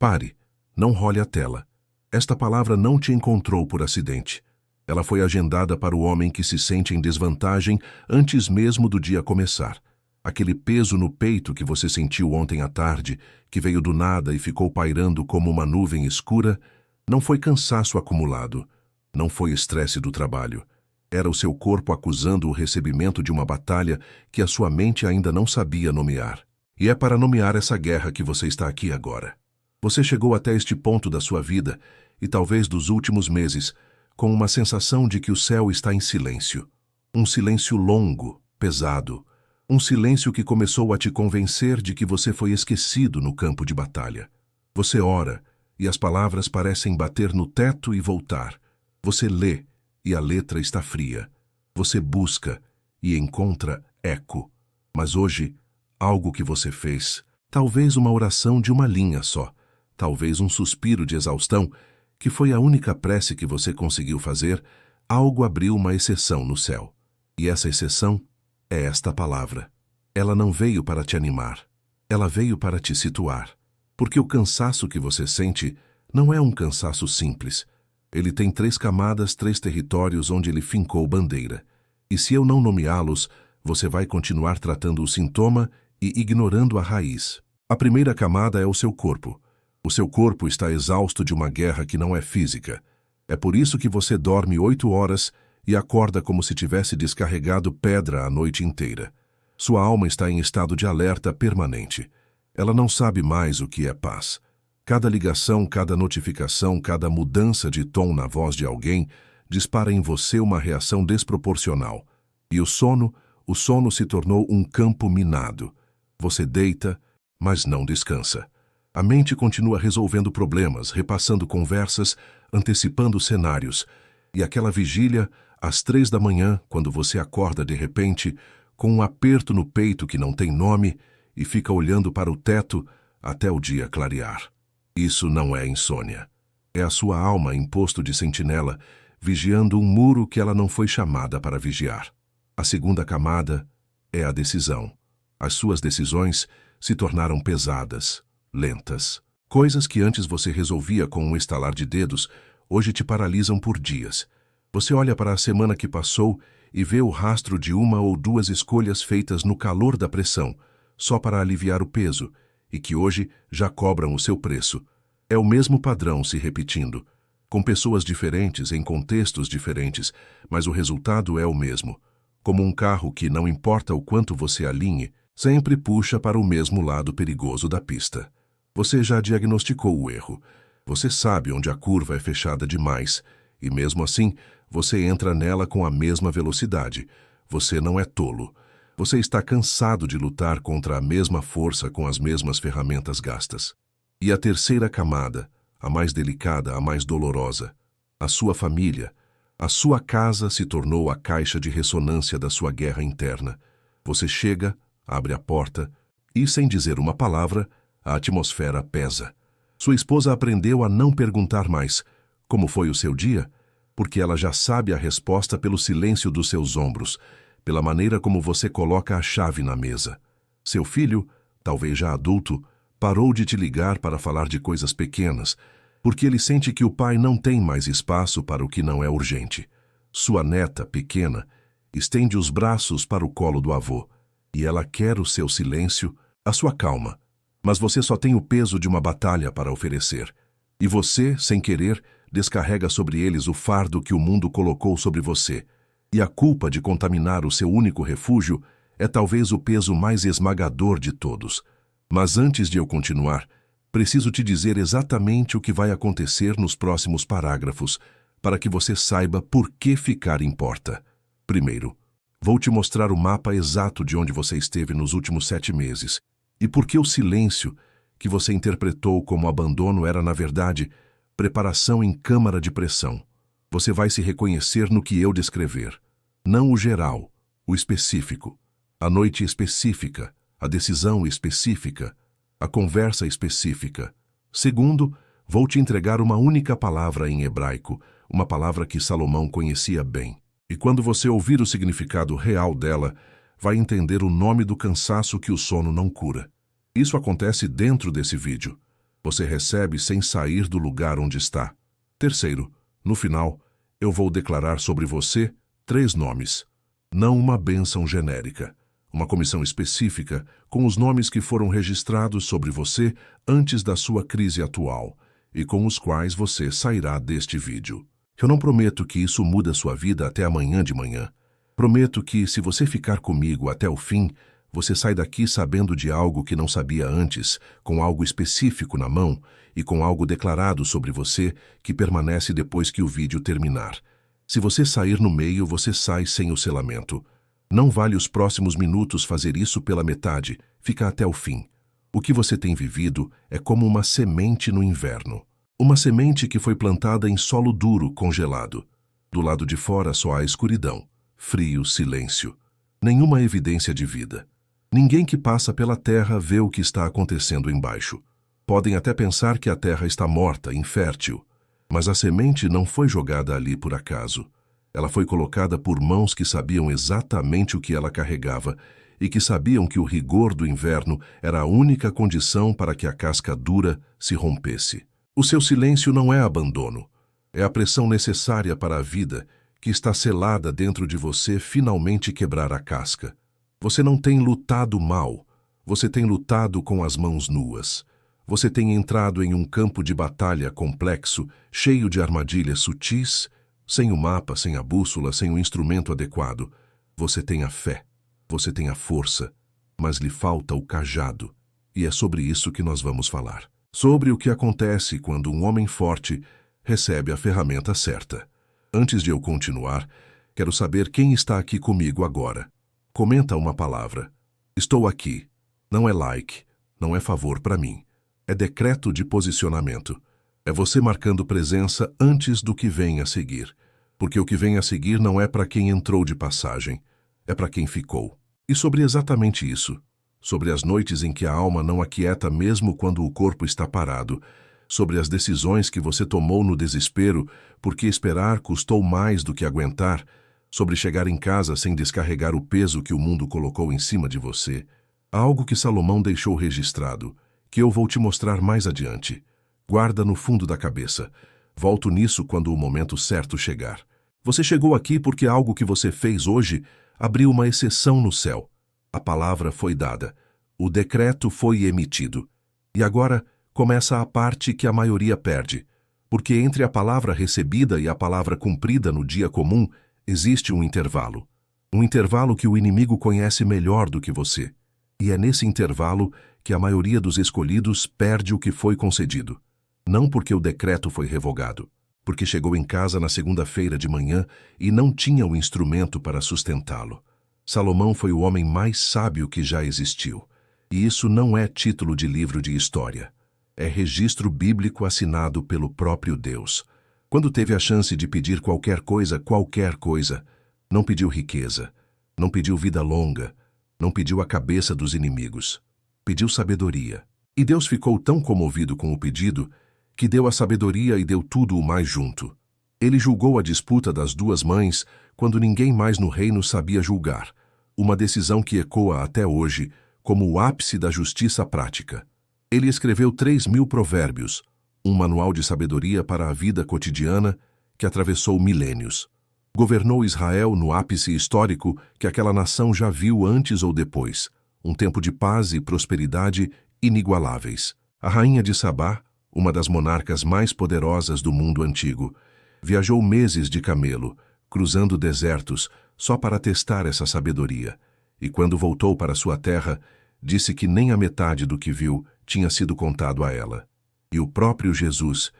Pare, não role a tela. Esta palavra não te encontrou por acidente. Ela foi agendada para o homem que se sente em desvantagem antes mesmo do dia começar. Aquele peso no peito que você sentiu ontem à tarde, que veio do nada e ficou pairando como uma nuvem escura, não foi cansaço acumulado, não foi estresse do trabalho. Era o seu corpo acusando o recebimento de uma batalha que a sua mente ainda não sabia nomear. E é para nomear essa guerra que você está aqui agora. Você chegou até este ponto da sua vida, e talvez dos últimos meses, com uma sensação de que o céu está em silêncio. Um silêncio longo, pesado. Um silêncio que começou a te convencer de que você foi esquecido no campo de batalha. Você ora, e as palavras parecem bater no teto e voltar. Você lê, e a letra está fria. Você busca, e encontra eco. Mas hoje, algo que você fez, talvez uma oração de uma linha só, talvez um suspiro de exaustão, que foi a única prece que você conseguiu fazer, algo abriu uma exceção no céu. E essa exceção é esta palavra. Ela não veio para te animar, ela veio para te situar. Porque o cansaço que você sente não é um cansaço simples. Ele tem 3 camadas, 3 territórios onde ele fincou bandeira. E se eu não nomeá-los, você vai continuar tratando o sintoma e ignorando a raiz. A primeira camada é o seu corpo. O seu corpo está exausto de uma guerra que não é física. É por isso que você dorme 8 horas e acorda como se tivesse descarregado pedra a noite inteira. Sua alma está em estado de alerta permanente. Ela não sabe mais o que é paz. Cada ligação, cada notificação, cada mudança de tom na voz de alguém dispara em você uma reação desproporcional. E o sono se tornou um campo minado. Você deita, mas não descansa. A mente continua resolvendo problemas, repassando conversas, antecipando cenários. E aquela vigília, às 3 da manhã, quando você acorda de repente, com um aperto no peito que não tem nome, e fica olhando para o teto até o dia clarear. Isso não é insônia. É a sua alma em posto de sentinela, vigiando um muro que ela não foi chamada para vigiar. A segunda camada é a decisão. As suas decisões se tornaram pesadas, lentas. Coisas que antes você resolvia com um estalar de dedos, hoje te paralisam por dias. Você olha para a semana que passou e vê o rastro de 1 ou 2 escolhas feitas no calor da pressão, só para aliviar o peso, e que hoje já cobram o seu preço. É o mesmo padrão se repetindo, com pessoas diferentes em contextos diferentes, mas o resultado é o mesmo. Como um carro que, não importa o quanto você alinhe, sempre puxa para o mesmo lado perigoso da pista. Você já diagnosticou o erro. Você sabe onde a curva é fechada demais, e mesmo assim, você entra nela com a mesma velocidade. Você não é tolo. Você está cansado de lutar contra a mesma força com as mesmas ferramentas gastas. E a terceira camada, a mais delicada, a mais dolorosa, a sua família, a sua casa se tornou a caixa de ressonância da sua guerra interna. Você chega, abre a porta e, sem dizer uma palavra, a atmosfera pesa. Sua esposa aprendeu a não perguntar mais como foi o seu dia, porque ela já sabe a resposta pelo silêncio dos seus ombros, pela maneira como você coloca a chave na mesa. Seu filho, talvez já adulto, parou de te ligar para falar de coisas pequenas, porque ele sente que o pai não tem mais espaço para o que não é urgente. Sua neta, pequena, estende os braços para o colo do avô, e ela quer o seu silêncio, a sua calma. Mas você só tem o peso de uma batalha para oferecer. E você, sem querer, descarrega sobre eles o fardo que o mundo colocou sobre você. E a culpa de contaminar o seu único refúgio é talvez o peso mais esmagador de todos. Mas antes de eu continuar, preciso te dizer exatamente o que vai acontecer nos próximos parágrafos, para que você saiba por que ficar importa. Primeiro, vou te mostrar o mapa exato de onde você esteve nos últimos 7 meses, e por que o silêncio, que você interpretou como abandono, era, na verdade, preparação em câmara de pressão. Você vai se reconhecer no que eu descrever. Não o geral, o específico. A noite específica, a decisão específica, a conversa específica. Segundo, vou te entregar uma única palavra em hebraico, uma palavra que Salomão conhecia bem. E quando você ouvir o significado real dela, vai entender o nome do cansaço que o sono não cura. Isso acontece dentro desse vídeo. Você recebe sem sair do lugar onde está. Terceiro, no final, eu vou declarar sobre você 3 nomes. Não uma bênção genérica. Uma comissão específica com os nomes que foram registrados sobre você antes da sua crise atual e com os quais você sairá deste vídeo. Eu não prometo que isso mude a sua vida até amanhã de manhã. Prometo que, se você ficar comigo até o fim, você sai daqui sabendo de algo que não sabia antes, com algo específico na mão e com algo declarado sobre você que permanece depois que o vídeo terminar. Se você sair no meio, você sai sem o selamento. Não vale os próximos minutos fazer isso pela metade, fica até o fim. O que você tem vivido é como uma semente no inverno. Uma semente que foi plantada em solo duro, congelado. Do lado de fora só há escuridão, frio, silêncio. Nenhuma evidência de vida. Ninguém que passa pela terra vê o que está acontecendo embaixo. Podem até pensar que a terra está morta, infértil. Mas a semente não foi jogada ali por acaso. Ela foi colocada por mãos que sabiam exatamente o que ela carregava e que sabiam que o rigor do inverno era a única condição para que a casca dura se rompesse. O seu silêncio não é abandono. É a pressão necessária para a vida que está selada dentro de você finalmente quebrar a casca. Você não tem lutado mal. Você tem lutado com as mãos nuas. Você tem entrado em um campo de batalha complexo, cheio de armadilhas sutis, sem o mapa, sem a bússola, sem o instrumento adequado. Você tem a fé, você tem a força, mas lhe falta o cajado. E é sobre isso que nós vamos falar. Sobre o que acontece quando um homem forte recebe a ferramenta certa. Antes de eu continuar, quero saber quem está aqui comigo agora. Comenta uma palavra. Estou aqui. Não é like, não é favor para mim. É decreto de posicionamento. É você marcando presença antes do que vem a seguir. Porque o que vem a seguir não é para quem entrou de passagem, é para quem ficou. E sobre exatamente isso, sobre as noites em que a alma não aquieta mesmo quando o corpo está parado, sobre as decisões que você tomou no desespero porque esperar custou mais do que aguentar, sobre chegar em casa sem descarregar o peso que o mundo colocou em cima de você. Há algo que Salomão deixou registrado, que eu vou te mostrar mais adiante. Guarda no fundo da cabeça. Volto nisso quando o momento certo chegar. Você chegou aqui porque algo que você fez hoje abriu uma exceção no céu. A palavra foi dada. O decreto foi emitido. E agora começa a parte que a maioria perde. Porque entre a palavra recebida e a palavra cumprida no dia comum, existe um intervalo. Um intervalo que o inimigo conhece melhor do que você. E é nesse intervalo que a maioria dos escolhidos perde o que foi concedido. Não porque o decreto foi revogado, porque chegou em casa na segunda-feira de manhã e não tinha o instrumento para sustentá-lo. Salomão foi o homem mais sábio que já existiu. E isso não é título de livro de história. É registro bíblico assinado pelo próprio Deus. Quando teve a chance de pedir qualquer coisa, não pediu riqueza, não pediu vida longa, não pediu a cabeça dos inimigos. Pediu sabedoria. E Deus ficou tão comovido com o pedido que deu a sabedoria e deu tudo o mais junto. Ele julgou a disputa das 2 mães quando ninguém mais no reino sabia julgar, uma decisão que ecoa até hoje como o ápice da justiça prática. Ele escreveu 3.000 provérbios, um manual de sabedoria para a vida cotidiana que atravessou milênios. Governou Israel no ápice histórico que aquela nação já viu antes ou depois, um tempo de paz e prosperidade inigualáveis. A rainha de Sabá, uma das monarcas mais poderosas do mundo antigo, viajou meses de camelo, cruzando desertos, só para testar essa sabedoria. E quando voltou para sua terra, disse que nem a metade do que viu tinha sido contado a ela. E o próprio Jesus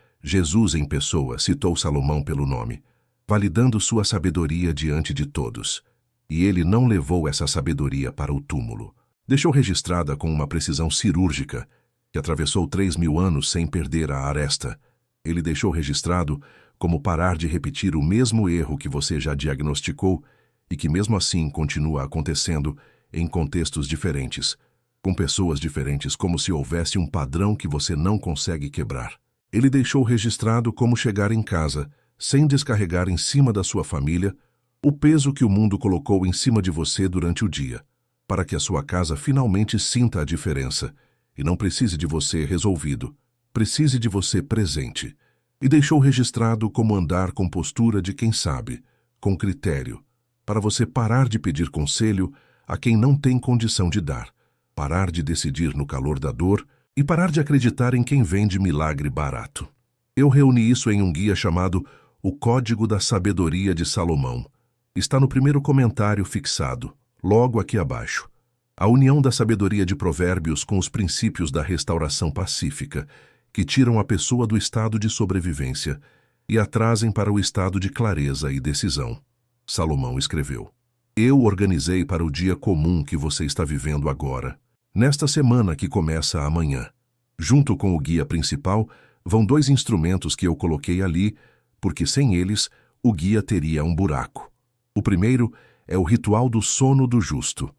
em pessoa, citou Salomão pelo nome, validando sua sabedoria diante de todos. E ele não levou essa sabedoria para o túmulo. Deixou registrada com uma precisão cirúrgica, que atravessou 3.000 anos sem perder a aresta. Ele deixou registrado como parar de repetir o mesmo erro que você já diagnosticou e que mesmo assim continua acontecendo em contextos diferentes, com pessoas diferentes, como se houvesse um padrão que você não consegue quebrar. Ele deixou registrado como chegar em casa, sem descarregar em cima da sua família, o peso que o mundo colocou em cima de você durante o dia, para que a sua casa finalmente sinta a diferença e não precise de você resolvido, precise de você presente. E deixou registrado como andar com postura de quem sabe, com critério, para você parar de pedir conselho a quem não tem condição de dar, parar de decidir no calor da dor e parar de acreditar em quem vende milagre barato. Eu reuni isso em um guia chamado O Código da Sabedoria de Salomão. Está no primeiro comentário fixado, logo aqui abaixo. A união da sabedoria de Provérbios com os princípios da restauração pacífica, que tiram a pessoa do estado de sobrevivência e a trazem para o estado de clareza e decisão. Salomão escreveu: Eu organizei para o dia comum que você está vivendo agora, nesta semana que começa amanhã. Junto com o guia principal, vão 2 instrumentos que eu coloquei ali, porque sem eles, o guia teria um buraco. O primeiro é o ritual do sono do justo.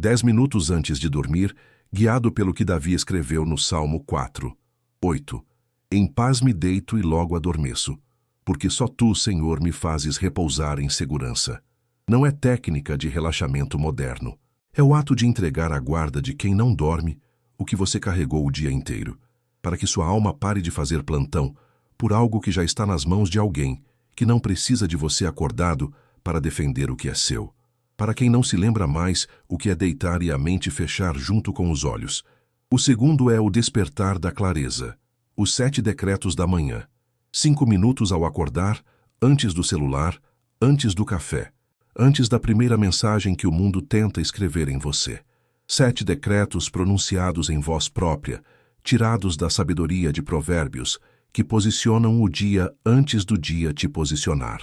10 minutos antes de dormir, guiado pelo que Davi escreveu no Salmo 4:8. Em paz me deito e logo adormeço, porque só tu, Senhor, me fazes repousar em segurança. Não é técnica de relaxamento moderno. É o ato de entregar à guarda de quem não dorme o que você carregou o dia inteiro, para que sua alma pare de fazer plantão por algo que já está nas mãos de alguém que não precisa de você acordado para defender o que é seu. Para quem não se lembra mais o que é deitar e a mente fechar junto com os olhos. O segundo é o despertar da clareza. Os 7 decretos da manhã. 5 minutos ao acordar, antes do celular, antes do café, antes da primeira mensagem que o mundo tenta escrever em você. 7 decretos pronunciados em voz própria, tirados da sabedoria de Provérbios, que posicionam o dia antes do dia te posicionar.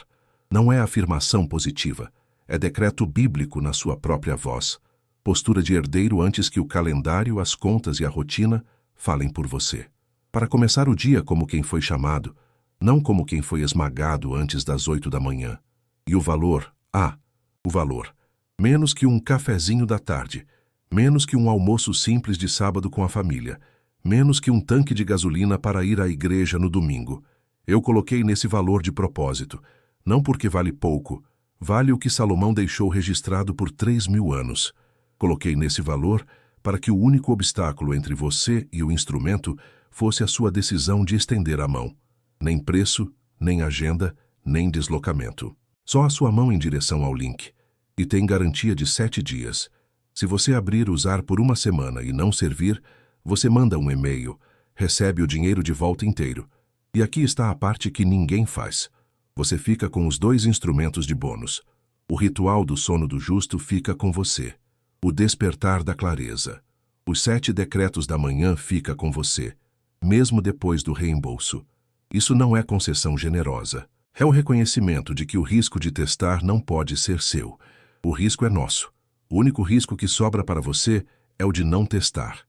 Não é afirmação positiva, é decreto bíblico na sua própria voz. Postura de herdeiro antes que o calendário, as contas e a rotina falem por você. Para começar o dia como quem foi chamado, não como quem foi esmagado antes das 8 da manhã. E o valor, o valor. Menos que um cafezinho da tarde, menos que um almoço simples de sábado com a família, menos que um tanque de gasolina para ir à igreja no domingo. Eu coloquei nesse valor de propósito, não porque vale pouco, vale o que Salomão deixou registrado por 3.000 anos. Coloquei nesse valor para que o único obstáculo entre você e o instrumento fosse a sua decisão de estender a mão. Nem preço, nem agenda, nem deslocamento. Só a sua mão em direção ao link. E tem garantia de 7 dias. Se você abrir e usar por 1 semana e não servir, você manda um e-mail, recebe o dinheiro de volta inteiro. E aqui está a parte que ninguém faz. Você fica com os 2 instrumentos de bônus. O ritual do sono do justo fica com você. O despertar da clareza. Os 7 decretos da manhã fica com você, mesmo depois do reembolso. Isso não é concessão generosa. É o reconhecimento de que o risco de testar não pode ser seu. O risco é nosso. O único risco que sobra para você é o de não testar.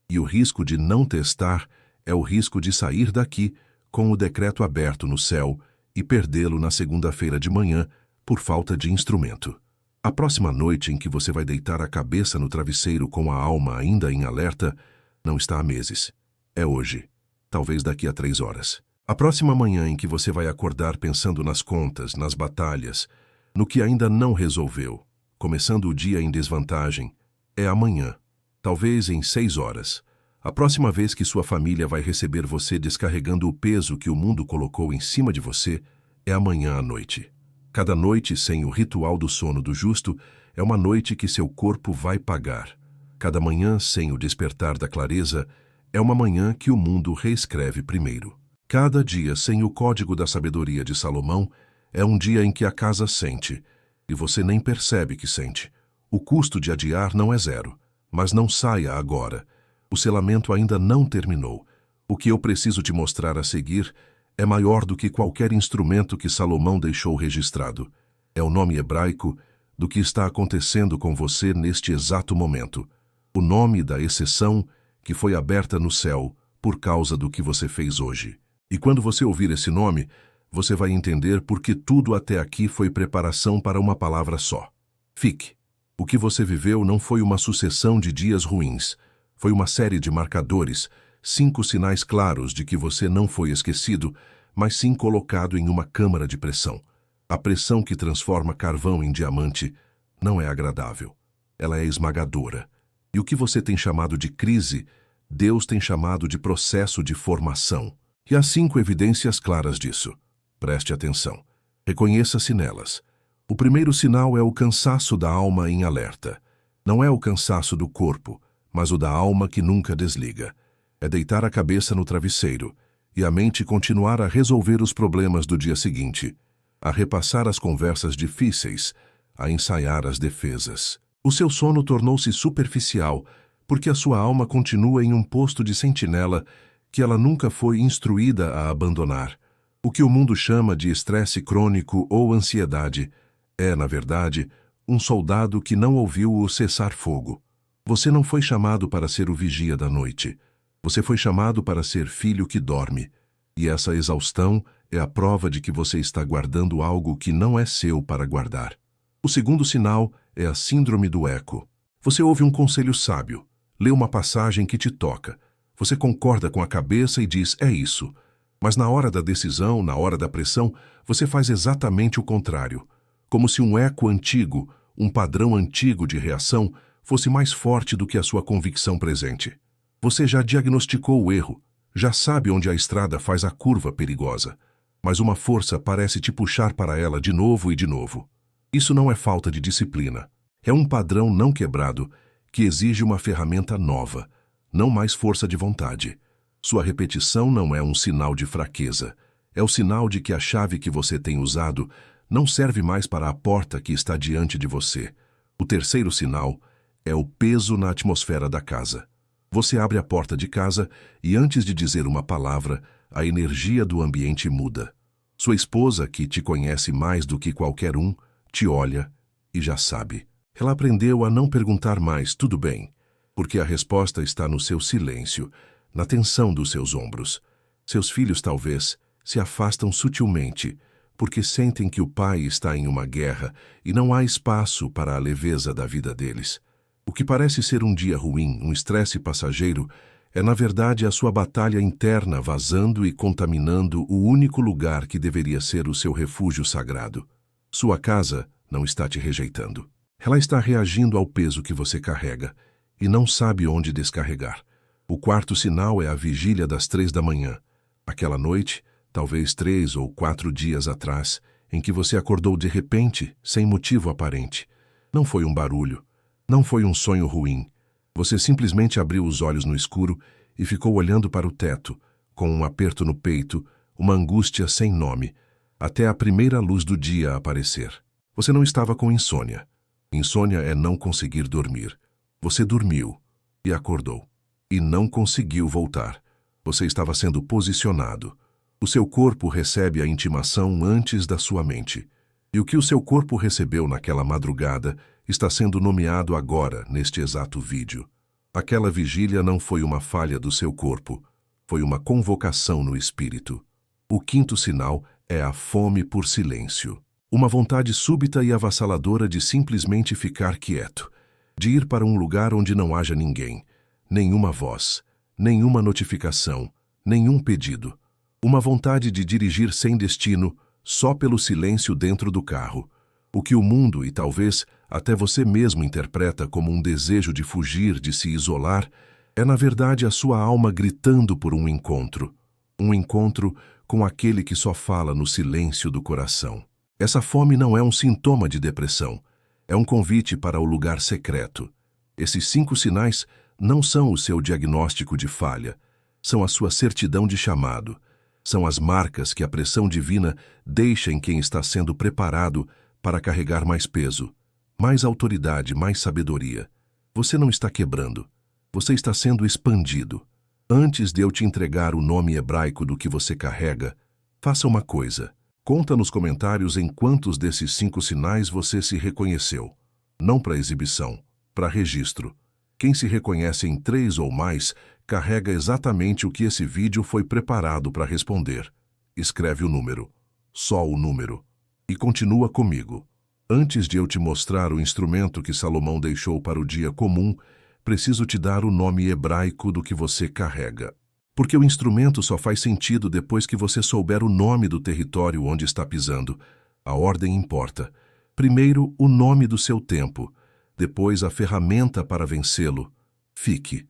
E o risco de não testar é o risco de sair daqui com o decreto aberto no céu e perdê-lo na segunda-feira de manhã por falta de instrumento. A próxima noite em que você vai deitar a cabeça no travesseiro com a alma ainda em alerta não está há meses. É hoje. Talvez daqui a 3 horas. A próxima manhã em que você vai acordar pensando nas contas, nas batalhas, no que ainda não resolveu, começando o dia em desvantagem, é amanhã. Talvez em 6 horas. A próxima vez que sua família vai receber você descarregando o peso que o mundo colocou em cima de você, é amanhã à noite. Cada noite sem o ritual do sono do justo é uma noite que seu corpo vai pagar. Cada manhã sem o despertar da clareza é uma manhã que o mundo reescreve primeiro. Cada dia sem o código da sabedoria de Salomão é um dia em que a casa sente, e você nem percebe que sente. O custo de adiar não é 0, mas não saia agora. O selamento ainda não terminou. O que eu preciso te mostrar a seguir é maior do que qualquer instrumento que Salomão deixou registrado. É o nome hebraico do que está acontecendo com você neste exato momento. O nome da exceção que foi aberta no céu por causa do que você fez hoje. E quando você ouvir esse nome, você vai entender por que tudo até aqui foi preparação para uma palavra só. Fique. O que você viveu não foi uma sucessão de dias ruins. Foi uma série de marcadores, 5 sinais claros de que você não foi esquecido, mas sim colocado em uma câmara de pressão. A pressão que transforma carvão em diamante não é agradável. Ela é esmagadora. E o que você tem chamado de crise Deus tem chamado de processo de formação. E há 5 evidências claras disso. Preste atenção. Reconheça-se nelas. O primeiro sinal é o cansaço da alma em alerta. Não é o cansaço do corpo, mas o da alma que nunca desliga. É deitar a cabeça no travesseiro e a mente continuar a resolver os problemas do dia seguinte, a repassar as conversas difíceis, a ensaiar as defesas. O seu sono tornou-se superficial, porque a sua alma continua em um posto de sentinela que ela nunca foi instruída a abandonar. O que o mundo chama de estresse crônico ou ansiedade é, na verdade, um soldado que não ouviu o cessar-fogo. Você não foi chamado para ser o vigia da noite. Você foi chamado para ser filho que dorme. E essa exaustão é a prova de que você está guardando algo que não é seu para guardar. O segundo sinal é a síndrome do eco. Você ouve um conselho sábio, lê uma passagem que te toca. Você concorda com a cabeça e diz, é isso. Mas na hora da decisão, na hora da pressão, você faz exatamente o contrário. Como se um eco antigo, um padrão antigo de reação, fosse mais forte do que a sua convicção presente. Você já diagnosticou o erro, já sabe onde a estrada faz a curva perigosa, mas uma força parece te puxar para ela de novo e de novo. Isso não é falta de disciplina. É um padrão não quebrado que exige uma ferramenta nova, não mais força de vontade. Sua repetição não é um sinal de fraqueza. É o sinal de que a chave que você tem usado não serve mais para a porta que está diante de você. O terceiro sinal é o peso na atmosfera da casa. Você abre a porta de casa e, antes de dizer uma palavra, a energia do ambiente muda. Sua esposa, que te conhece mais do que qualquer um, te olha e já sabe. Ela aprendeu a não perguntar mais, tudo bem, porque a resposta está no seu silêncio, na tensão dos seus ombros. Seus filhos, talvez, se afastam sutilmente, porque sentem que o pai está em uma guerra e não há espaço para a leveza da vida deles. O que parece ser um dia ruim, um estresse passageiro, é na verdade a sua batalha interna vazando e contaminando o único lugar que deveria ser o seu refúgio sagrado. Sua casa não está te rejeitando. Ela está reagindo ao peso que você carrega e não sabe onde descarregar. O quarto sinal é a vigília das 3 da manhã. Aquela noite, talvez 3 ou 4 dias atrás, em que você acordou de repente, sem motivo aparente. Não foi um barulho, não foi um sonho ruim. Você simplesmente abriu os olhos no escuro e ficou olhando para o teto, com um aperto no peito, uma angústia sem nome, até a primeira luz do dia aparecer. Você não estava com insônia. Insônia é não conseguir dormir. Você dormiu e acordou. E não conseguiu voltar. Você estava sendo posicionado. O seu corpo recebe a intimação antes da sua mente. E o que o seu corpo recebeu naquela madrugada está sendo nomeado agora, neste exato vídeo. Aquela vigília não foi uma falha do seu corpo, foi uma convocação no espírito. O quinto sinal é a fome por silêncio. Uma vontade súbita e avassaladora de simplesmente ficar quieto, de ir para um lugar onde não haja ninguém, nenhuma voz, nenhuma notificação, nenhum pedido. Uma vontade de dirigir sem destino, só pelo silêncio dentro do carro. O que o mundo e talvez até você mesmo interpreta como um desejo de fugir, de se isolar, é na verdade a sua alma gritando por um encontro. Um encontro com aquele que só fala no silêncio do coração. Essa fome não é um sintoma de depressão, é um convite para o lugar secreto. Esses 5 sinais não são o seu diagnóstico de falha, são a sua certidão de chamado. São as marcas que a pressão divina deixa em quem está sendo preparado para carregar mais peso, mais autoridade, mais sabedoria. Você não está quebrando, você está sendo expandido. Antes de eu te entregar o nome hebraico do que você carrega, faça uma coisa. Conta nos comentários em quantos desses 5 sinais você se reconheceu. Não para exibição, para registro. Quem se reconhece em 3 ou mais, carrega exatamente o que esse vídeo foi preparado para responder. Escreve o número, só o número, e continua comigo. Antes de eu te mostrar o instrumento que Salomão deixou para o dia comum, preciso te dar o nome hebraico do que você carrega. Porque o instrumento só faz sentido depois que você souber o nome do território onde está pisando. A ordem importa. Primeiro, o nome do seu tempo. Depois, a ferramenta para vencê-lo. Fique.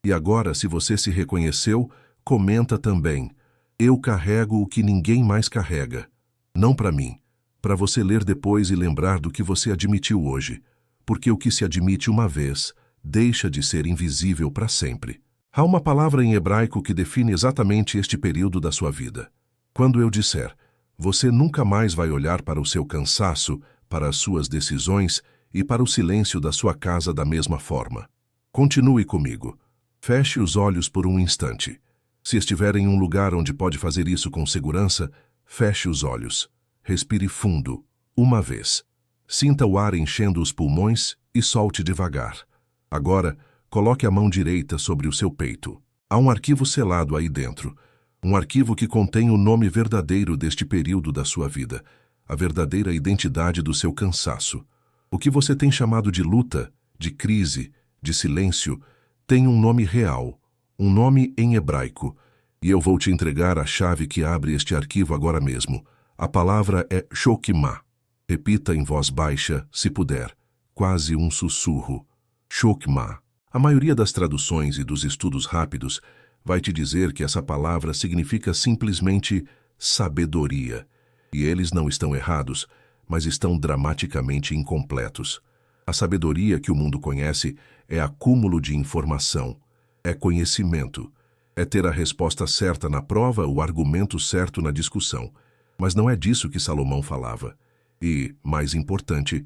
E agora, se você se reconheceu, comenta também: eu carrego o que ninguém mais carrega. Não para mim, para você ler depois e lembrar do que você admitiu hoje, porque o que se admite uma vez deixa de ser invisível para sempre. Há uma palavra em hebraico que define exatamente este período da sua vida. Quando eu disser, você nunca mais vai olhar para o seu cansaço, para as suas decisões e para o silêncio da sua casa da mesma forma. Continue comigo. Feche os olhos por um instante. Se estiver em um lugar onde pode fazer isso com segurança, feche os olhos. Respire fundo, uma vez. Sinta o ar enchendo os pulmões e solte devagar. Agora, coloque a mão direita sobre o seu peito. Há um arquivo selado aí dentro. Um arquivo que contém o nome verdadeiro deste período da sua vida, a verdadeira identidade do seu cansaço. O que você tem chamado de luta, de crise, de silêncio, tem um nome real, um nome em hebraico, e eu vou te entregar a chave que abre este arquivo agora mesmo. A palavra é Shokimah. Repita em voz baixa, se puder, quase um sussurro. Shokimah. A maioria das traduções e dos estudos rápidos vai te dizer que essa palavra significa simplesmente sabedoria. E eles não estão errados, mas estão dramaticamente incompletos. A sabedoria que o mundo conhece é acúmulo de informação, é conhecimento, é ter a resposta certa na prova, o argumento certo na discussão. Mas não é disso que Salomão falava. E, mais importante,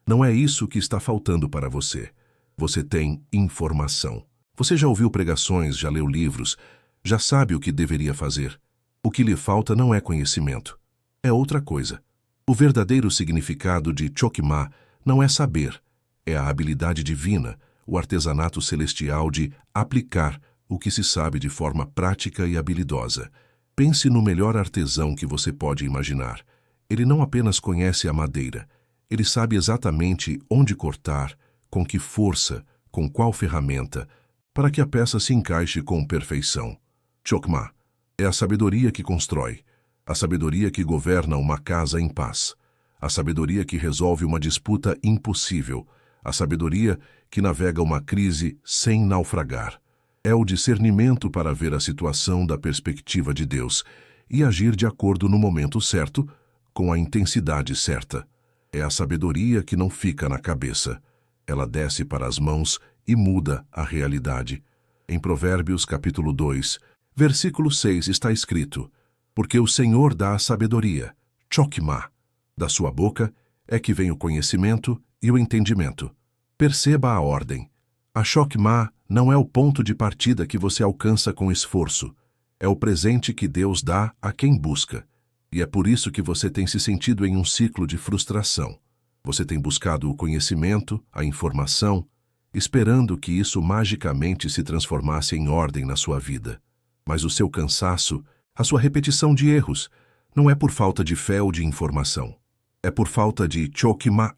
não é isso que está faltando para você. Você tem informação. Você já ouviu pregações, já leu livros, já sabe o que deveria fazer. O que lhe falta não é conhecimento. É outra coisa. O verdadeiro significado de Shokimah não é saber, é a habilidade divina, o artesanato celestial de aplicar o que se sabe de forma prática e habilidosa. Pense no melhor artesão que você pode imaginar. Ele não apenas conhece a madeira, ele sabe exatamente onde cortar, com que força, com qual ferramenta, para que a peça se encaixe com perfeição. Shokimah é a sabedoria que constrói, a sabedoria que governa uma casa em paz, a sabedoria que resolve uma disputa impossível, a sabedoria que navega uma crise sem naufragar. É o discernimento para ver a situação da perspectiva de Deus e agir de acordo no momento certo, com a intensidade certa. É a sabedoria que não fica na cabeça. Ela desce para as mãos e muda a realidade. Em Provérbios, capítulo 2, versículo 6 está escrito: porque o Senhor dá a sabedoria, Shokimah. Da sua boca é que vem o conhecimento e o entendimento. Perceba a ordem. A Shokimah não é o ponto de partida que você alcança com esforço. É o presente que Deus dá a quem busca. E é por isso que você tem se sentido em um ciclo de frustração. Você tem buscado o conhecimento, a informação, esperando que isso magicamente se transformasse em ordem na sua vida. Mas o seu cansaço, a sua repetição de erros, não é por falta de fé ou de informação. É por falta de Shokimah.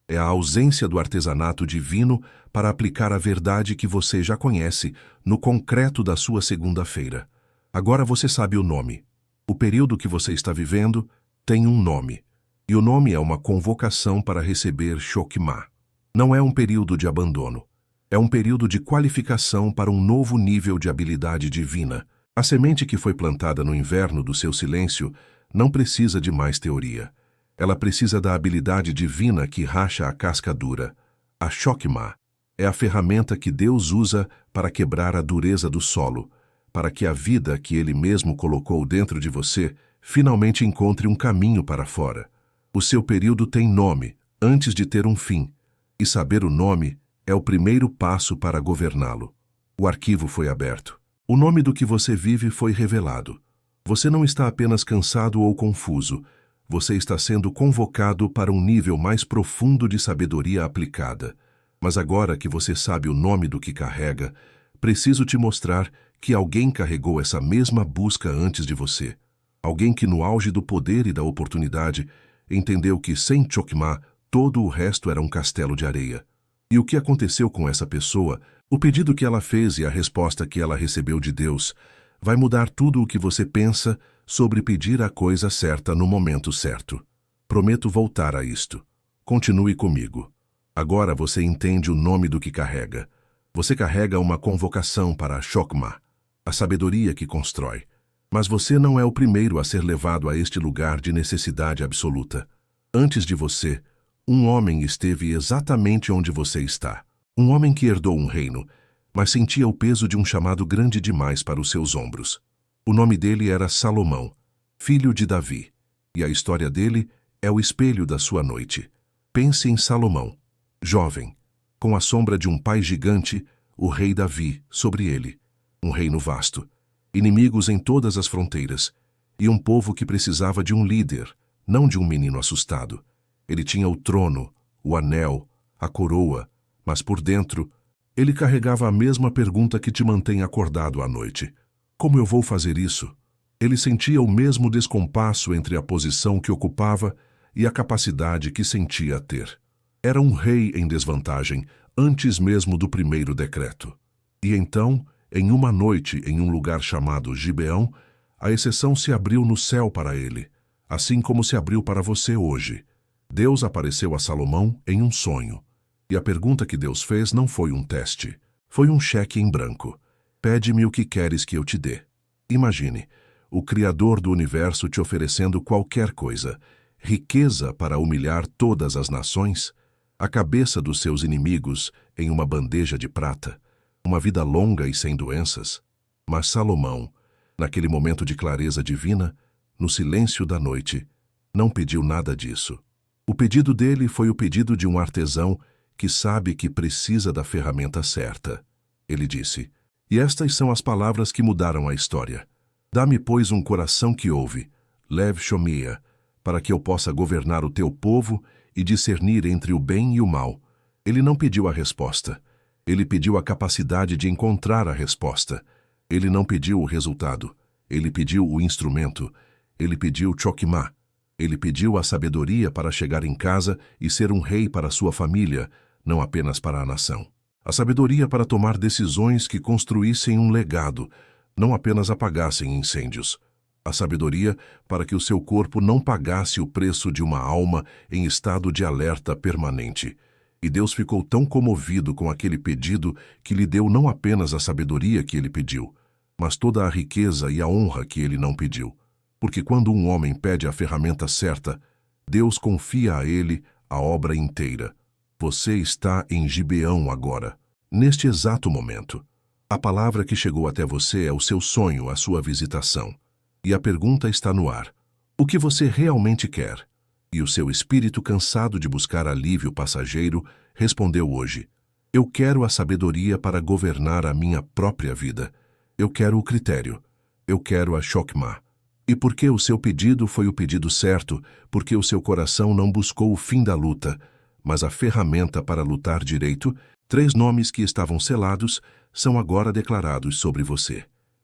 É a ausência do artesanato divino para aplicar a verdade que você já conhece no concreto da sua segunda-feira. Agora você sabe o nome. O período que você está vivendo tem um nome. E o nome é uma convocação para receber Shokimah. Não é um período de abandono. É um período de qualificação para um novo nível de habilidade divina. A semente que foi plantada no inverno do seu silêncio não precisa de mais teoria. Ela precisa da habilidade divina que racha a casca dura. A Shokimah é a ferramenta que Deus usa para quebrar a dureza do solo, para que a vida que Ele mesmo colocou dentro de você finalmente encontre um caminho para fora. O seu período tem nome, antes de ter um fim, e saber o nome é o primeiro passo para governá-lo. O arquivo foi aberto. O nome do que você vive foi revelado. Você não está apenas cansado ou confuso, você está sendo convocado para um nível mais profundo de sabedoria aplicada. Mas agora que você sabe o nome do que carrega, preciso te mostrar que alguém carregou essa mesma busca antes de você. Alguém que no auge do poder e da oportunidade entendeu que sem Shokimah todo o resto era um castelo de areia. E o que aconteceu com essa pessoa, o pedido que ela fez e a resposta que ela recebeu de Deus, vai mudar tudo o que você pensa sobre pedir a coisa certa no momento certo. Prometo voltar a isto. Continue comigo. Agora você entende o nome do que carrega. Você carrega uma convocação para a Chokmah, a sabedoria que constrói. Mas você não é o primeiro a ser levado a este lugar de necessidade absoluta. Antes de você, um homem esteve exatamente onde você está. Um homem que herdou um reino, mas sentia o peso de um chamado grande demais para os seus ombros. O nome dele era Salomão, filho de Davi, e a história dele é o espelho da sua noite. Pense em Salomão, jovem, com a sombra de um pai gigante, o rei Davi, sobre ele. Um reino vasto, inimigos em todas as fronteiras, e um povo que precisava de um líder, não de um menino assustado. Ele tinha o trono, o anel, a coroa, mas por dentro, ele carregava a mesma pergunta que te mantém acordado à noite. Como eu vou fazer isso? Ele sentia o mesmo descompasso entre a posição que ocupava e a capacidade que sentia ter. Era um rei em desvantagem, antes mesmo do primeiro decreto. E então, em uma noite em um lugar chamado Gibeão, a exceção se abriu no céu para ele, assim como se abriu para você hoje. Deus apareceu a Salomão em um sonho. E a pergunta que Deus fez não foi um teste, foi um cheque em branco. Pede-me o que queres que eu te dê. Imagine, o Criador do universo te oferecendo qualquer coisa, riqueza para humilhar todas as nações, a cabeça dos seus inimigos em uma bandeja de prata, uma vida longa e sem doenças. Mas Salomão, naquele momento de clareza divina, no silêncio da noite, não pediu nada disso. O pedido dele foi o pedido de um artesão que sabe que precisa da ferramenta certa. Ele disse, e estas são as palavras que mudaram a história. Dá-me, pois, um coração que ouve, Lev Shomia, para que eu possa governar o teu povo e discernir entre o bem e o mal. Ele não pediu a resposta. Ele pediu a capacidade de encontrar a resposta. Ele não pediu o resultado. Ele pediu o instrumento. Ele pediu Chokmah. Ele pediu a sabedoria para chegar em casa e ser um rei para sua família, não apenas para a nação. A sabedoria para tomar decisões que construíssem um legado, não apenas apagassem incêndios. A sabedoria para que o seu corpo não pagasse o preço de uma alma em estado de alerta permanente. E Deus ficou tão comovido com aquele pedido que lhe deu não apenas a sabedoria que ele pediu, mas toda a riqueza e a honra que ele não pediu. Porque quando um homem pede a ferramenta certa, Deus confia a ele a obra inteira. Você está em Gibeão agora, neste exato momento. A palavra que chegou até você é o seu sonho, a sua visitação. E a pergunta está no ar. O que você realmente quer? E o seu espírito, cansado de buscar alívio passageiro, respondeu hoje, eu quero a sabedoria para governar a minha própria vida. Eu quero o critério. Eu quero a Chokmah. E porque o seu pedido foi o pedido certo, porque o seu coração não buscou o fim da luta, mas a ferramenta para lutar direito, 3 nomes que estavam selados são agora declarados sobre você.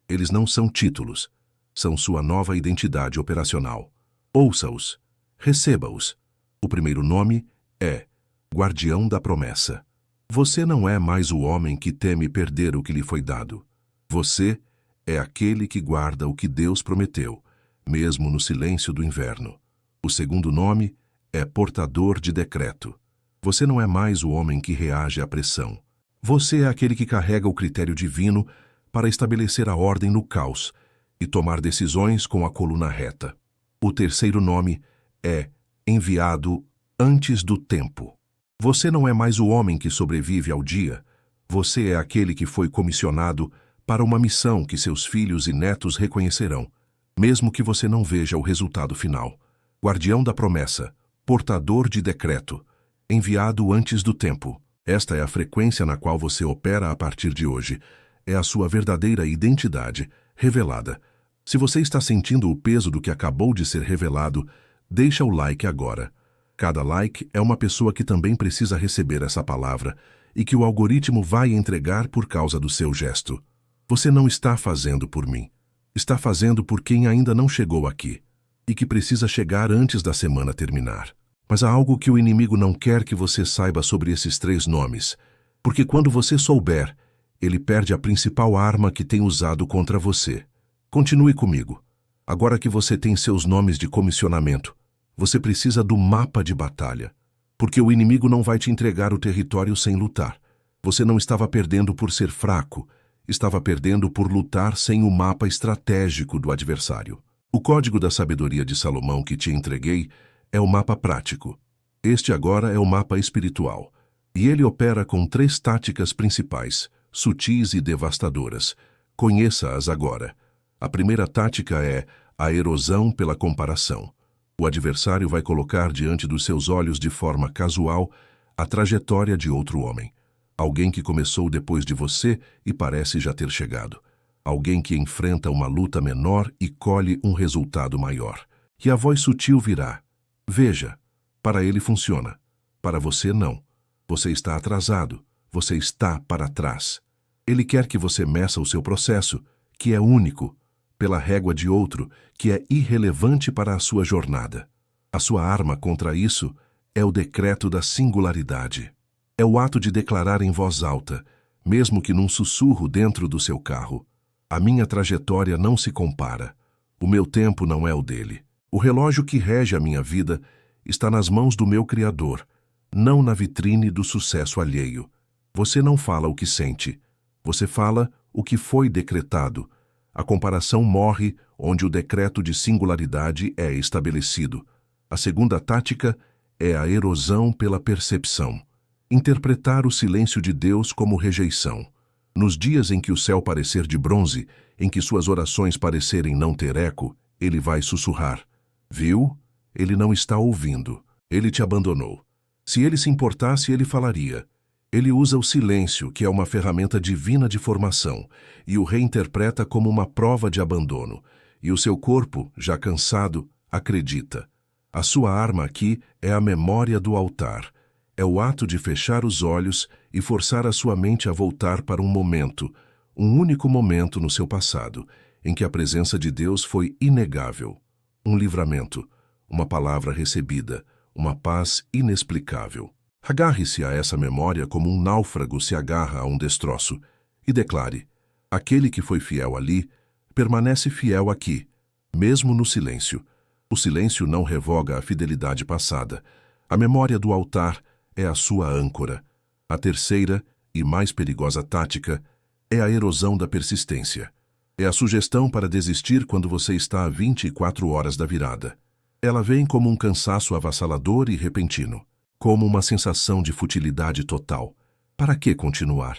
Eles não são títulos, são sua nova identidade operacional. Ouça-os, receba-os. O primeiro nome é Guardião da Promessa. Você não é mais o homem que teme perder o que lhe foi dado. Você é aquele que guarda o que Deus prometeu, mesmo no silêncio do inverno. O segundo nome é Portador de Decreto. Você não é mais o homem que reage à pressão. Você é aquele que carrega o critério divino para estabelecer a ordem no caos e tomar decisões com a coluna reta. O terceiro nome é Enviado antes do tempo. Você não é mais o homem que sobrevive ao dia. Você é aquele que foi comissionado para uma missão que seus filhos e netos reconhecerão, mesmo que você não veja o resultado final. Guardião da promessa, portador de decreto, enviado antes do tempo. Esta é a frequência na qual você opera a partir de hoje. É a sua verdadeira identidade, revelada. Se você está sentindo o peso do que acabou de ser revelado, deixa o like agora. Cada like é uma pessoa que também precisa receber essa palavra e que o algoritmo vai entregar por causa do seu gesto. Você não está fazendo por mim. Está fazendo por quem ainda não chegou aqui e que precisa chegar antes da semana terminar. Mas há algo que o inimigo não quer que você saiba sobre esses 3 nomes, porque quando você souber, ele perde a principal arma que tem usado contra você. Continue comigo. Agora que você tem seus nomes de comissionamento, você precisa do mapa de batalha, porque o inimigo não vai te entregar o território sem lutar. Você não estava perdendo por ser fraco, estava perdendo por lutar sem o mapa estratégico do adversário. O código da sabedoria de Salomão que te entreguei é o mapa prático. Este agora é o mapa espiritual. E ele opera com 3 táticas principais, sutis e devastadoras. Conheça-as agora. A primeira tática é a erosão pela comparação. O adversário vai colocar diante dos seus olhos de forma casual a trajetória de outro homem. Alguém que começou depois de você e parece já ter chegado. Alguém que enfrenta uma luta menor e colhe um resultado maior. E a voz sutil virá. Veja, para ele funciona. Para você não. Você está atrasado. Você está para trás. Ele quer que você meça o seu processo, que é único, pela régua de outro, que é irrelevante para a sua jornada. A sua arma contra isso é o decreto da singularidade. É o ato de declarar em voz alta, mesmo que num sussurro dentro do seu carro: a minha trajetória não se compara. O meu tempo não é o dele. O relógio que rege a minha vida está nas mãos do meu Criador, não na vitrine do sucesso alheio. Você não fala o que sente. Você fala o que foi decretado. A comparação morre onde o decreto de singularidade é estabelecido. A segunda tática é a erosão pela percepção. Interpretar o silêncio de Deus como rejeição. Nos dias em que o céu parecer de bronze, em que suas orações parecerem não ter eco, ele vai sussurrar. Viu? Ele não está ouvindo. Ele te abandonou. Se ele se importasse, ele falaria. Ele usa o silêncio, que é uma ferramenta divina de formação, e o reinterpreta como uma prova de abandono. E o seu corpo, já cansado, acredita. A sua arma aqui é a memória do altar. É o ato de fechar os olhos e forçar a sua mente a voltar para um momento, um único momento no seu passado, em que a presença de Deus foi inegável. Um livramento, uma palavra recebida, uma paz inexplicável. Agarre-se a essa memória como um náufrago se agarra a um destroço e declare: aquele que foi fiel ali, permanece fiel aqui, mesmo no silêncio. O silêncio não revoga a fidelidade passada. A memória do altar é a sua âncora. A terceira e mais perigosa tática é a erosão da persistência. É a sugestão para desistir quando você está a 24 horas da virada. Ela vem como um cansaço avassalador e repentino, como uma sensação de futilidade total. Para que continuar?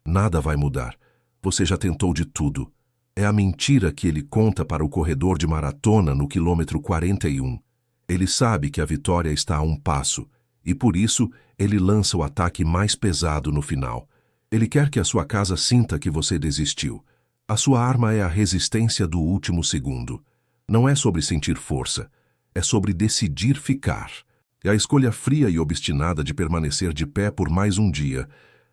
Nada vai mudar. Você já tentou de tudo. É a mentira que ele conta para o corredor de maratona no quilômetro 41. Ele sabe que a vitória está a um passo, e por isso ele lança o ataque mais pesado no final. Ele quer que a sua casa sinta que você desistiu. A sua arma é a resistência do último segundo. Não é sobre sentir força, é sobre decidir ficar. É a escolha fria e obstinada de permanecer de pé por mais um dia,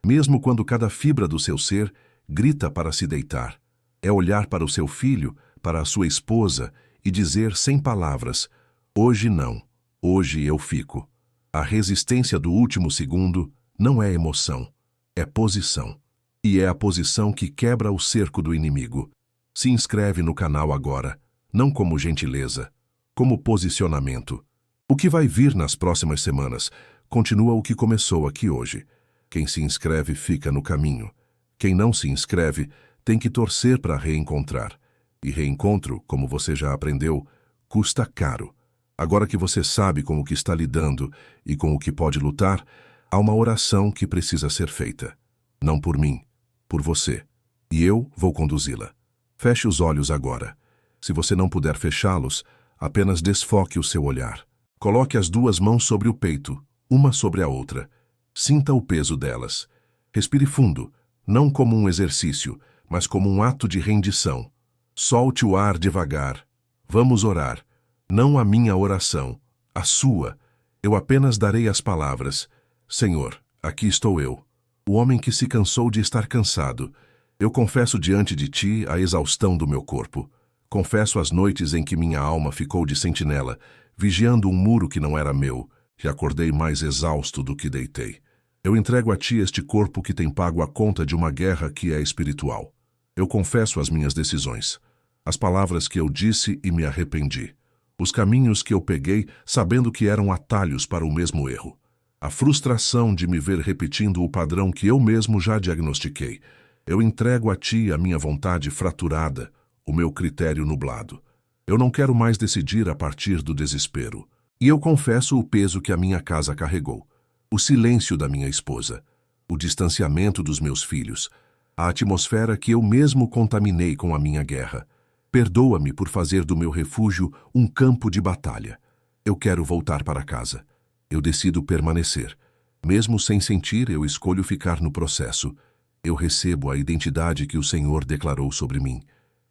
mesmo quando cada fibra do seu ser grita para se deitar. É olhar para o seu filho, para a sua esposa e dizer sem palavras: hoje não, hoje eu fico. A resistência do último segundo não é emoção, é posição. E é a posição que quebra o cerco do inimigo. Se inscreve no canal agora, não como gentileza, como posicionamento. O que vai vir nas próximas semanas continua o que começou aqui hoje. Quem se inscreve fica no caminho. Quem não se inscreve tem que torcer para reencontrar. E reencontro, como você já aprendeu, custa caro. Agora que você sabe com o que está lidando e com o que pode lutar, há uma oração que precisa ser feita. Não por mim, por você. E eu vou conduzi-la. Feche os olhos agora. Se você não puder fechá-los, apenas desfoque o seu olhar. Coloque as 2 mãos sobre o peito, uma sobre a outra. Sinta o peso delas. Respire fundo, não como um exercício, mas como um ato de rendição. Solte o ar devagar. Vamos orar. Não a minha oração, a sua. Eu apenas darei as palavras. Senhor, aqui estou eu, o homem que se cansou de estar cansado. Eu confesso diante de ti a exaustão do meu corpo. Confesso as noites em que minha alma ficou de sentinela, vigiando um muro que não era meu, e acordei mais exausto do que deitei. Eu entrego a ti este corpo que tem pago a conta de uma guerra que é espiritual. Eu confesso as minhas decisões, as palavras que eu disse e me arrependi, os caminhos que eu peguei sabendo que eram atalhos para o mesmo erro. a frustração de me ver repetindo o padrão que eu mesmo já diagnostiquei. Eu entrego a ti a minha vontade fraturada, o meu critério nublado. Eu não quero mais decidir a partir do desespero. E eu confesso o peso que a minha casa carregou, o silêncio da minha esposa, o distanciamento dos meus filhos, a atmosfera que eu mesmo contaminei com a minha guerra. Perdoa-me por fazer do meu refúgio um campo de batalha. Eu quero voltar para casa. Eu decido permanecer. Mesmo sem sentir, eu escolho ficar no processo. Eu recebo a identidade que o Senhor declarou sobre mim.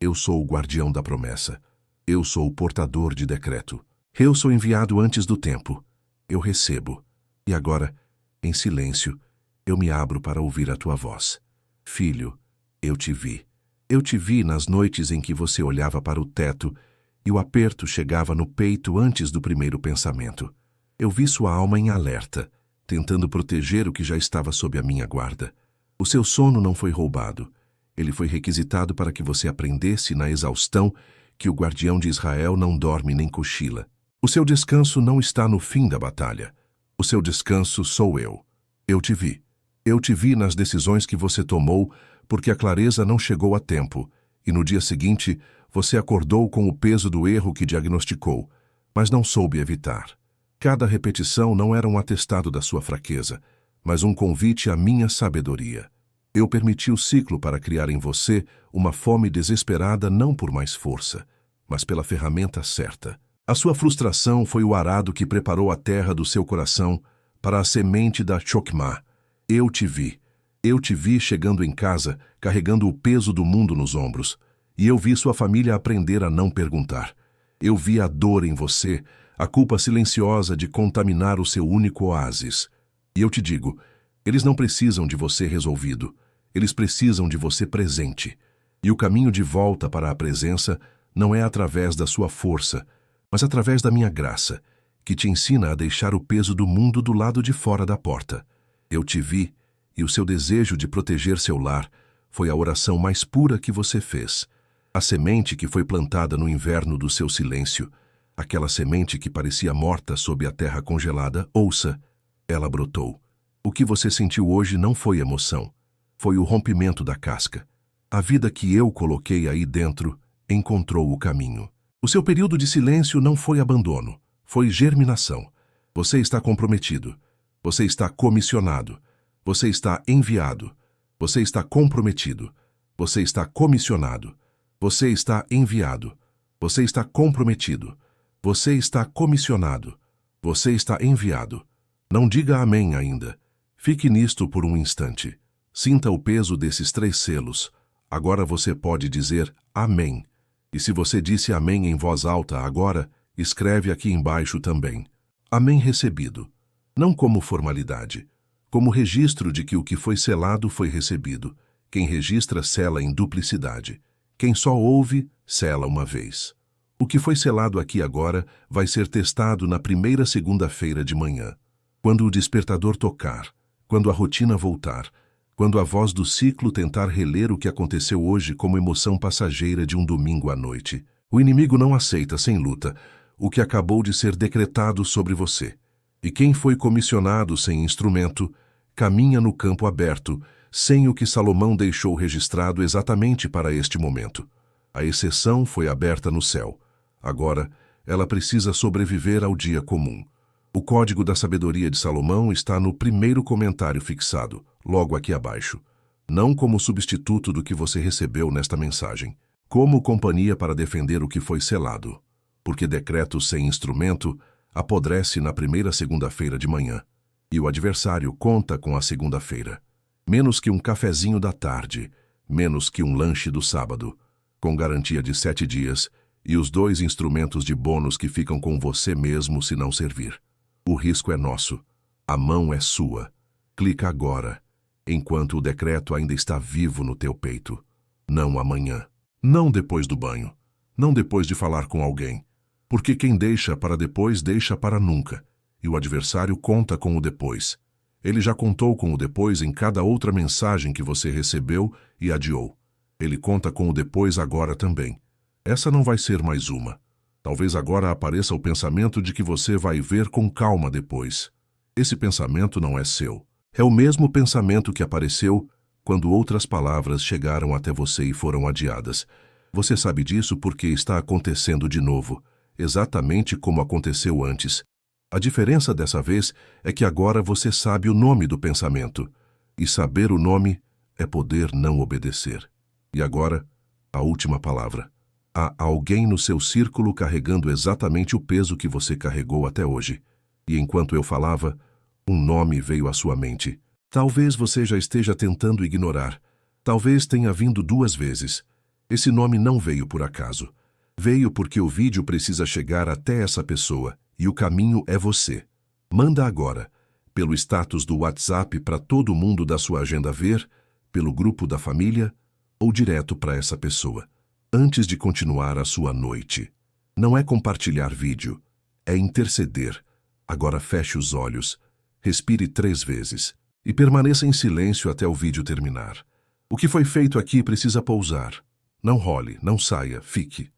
Eu sou o guardião da promessa. Eu sou o portador de decreto. Eu sou enviado antes do tempo. Eu recebo. E agora, em silêncio, eu me abro para ouvir a tua voz. Filho, eu te vi. Eu te vi nas noites em que você olhava para o teto e o aperto chegava no peito antes do primeiro pensamento. Eu vi sua alma em alerta, tentando proteger o que já estava sob a minha guarda. O seu sono não foi roubado. Ele foi requisitado para que você aprendesse na exaustão que o guardião de Israel não dorme nem cochila. O seu descanso não está no fim da batalha. O seu descanso sou eu. Eu te vi. Eu te vi nas decisões que você tomou porque a clareza não chegou a tempo, e no dia seguinte você acordou com o peso do erro que diagnosticou, mas não soube evitar. Cada repetição não era um atestado da sua fraqueza, mas um convite à minha sabedoria. Eu permiti o ciclo para criar em você uma fome desesperada não por mais força, mas pela ferramenta certa. A sua frustração foi o arado que preparou a terra do seu coração para a semente da Chokmah. Eu te vi. Eu te vi chegando em casa, carregando o peso do mundo nos ombros. E eu vi sua família aprender a não perguntar. Eu vi a dor em você, a culpa silenciosa de contaminar o seu único oásis. E eu te digo, eles não precisam de você resolvido. Eles precisam de você presente. E o caminho de volta para a presença não é através da sua força, mas através da minha graça, que te ensina a deixar o peso do mundo do lado de fora da porta. Eu te vi, e o seu desejo de proteger seu lar foi a oração mais pura que você fez. A semente que foi plantada no inverno do seu silêncio, aquela semente que parecia morta sob a terra congelada, ouça, ela brotou. O que você sentiu hoje não foi emoção, foi o rompimento da casca. A vida que eu coloquei aí dentro encontrou o caminho. O seu período de silêncio não foi abandono, foi germinação. Você está comprometido. Você está comissionado. Você está enviado. Você está comprometido. Você está comissionado. Você está enviado. Você está comprometido. Você está comissionado. Você está enviado. Não diga amém ainda. Fique nisto por um instante. Sinta o peso desses 3 selos. Agora você pode dizer amém. E se você disse amém em voz alta agora, escreve aqui embaixo também. Amém recebido. Não como formalidade, como registro de que o que foi selado foi recebido. Quem registra sela em duplicidade. Quem só ouve, sela uma vez. O que foi selado aqui agora vai ser testado na primeira segunda-feira de manhã. Quando o despertador tocar, quando a rotina voltar, quando a voz do ciclo tentar reler o que aconteceu hoje como emoção passageira de um domingo à noite. O inimigo não aceita sem luta o que acabou de ser decretado sobre você. E quem foi comissionado sem instrumento, caminha no campo aberto, sem o que Salomão deixou registrado exatamente para este momento. A exceção foi aberta no céu. Agora, ela precisa sobreviver ao dia comum. O código da sabedoria de Salomão está no primeiro comentário fixado, logo aqui abaixo. Não como substituto do que você recebeu nesta mensagem, como companhia para defender o que foi selado. Porque decreto sem instrumento apodrece na primeira segunda-feira de manhã, e o adversário conta com a segunda-feira. Menos que um cafezinho da tarde, menos que um lanche do sábado, com garantia de 7 dias, e os 2 instrumentos de bônus que ficam com você mesmo se não servir. O risco é nosso. A mão é sua. Clica agora, enquanto o decreto ainda está vivo no teu peito. Não amanhã. Não depois do banho. Não depois de falar com alguém. Porque quem deixa para depois, deixa para nunca. E o adversário conta com o depois. Ele já contou com o depois em cada outra mensagem que você recebeu e adiou. Ele conta com o depois agora também. Essa não vai ser mais uma. Talvez agora apareça o pensamento de que você vai ver com calma depois. Esse pensamento não é seu. É o mesmo pensamento que apareceu quando outras palavras chegaram até você e foram adiadas. Você sabe disso porque está acontecendo de novo, exatamente como aconteceu antes. A diferença dessa vez é que agora você sabe o nome do pensamento. E saber o nome é poder não obedecer. E agora, a última palavra. Há alguém no seu círculo carregando exatamente o peso que você carregou até hoje. E enquanto eu falava, um nome veio à sua mente. Talvez você já esteja tentando ignorar. Talvez tenha vindo 2 vezes. Esse nome não veio por acaso. Veio porque o vídeo precisa chegar até essa pessoa e o caminho é você. Manda agora, pelo status do WhatsApp para todo mundo da sua agenda ver, pelo grupo da família ou direto para essa pessoa. Antes de continuar a sua noite. Não é compartilhar vídeo, é interceder. Agora feche os olhos, respire 3 vezes e permaneça em silêncio até o vídeo terminar. O que foi feito aqui precisa pousar. Não role, não saia, fique.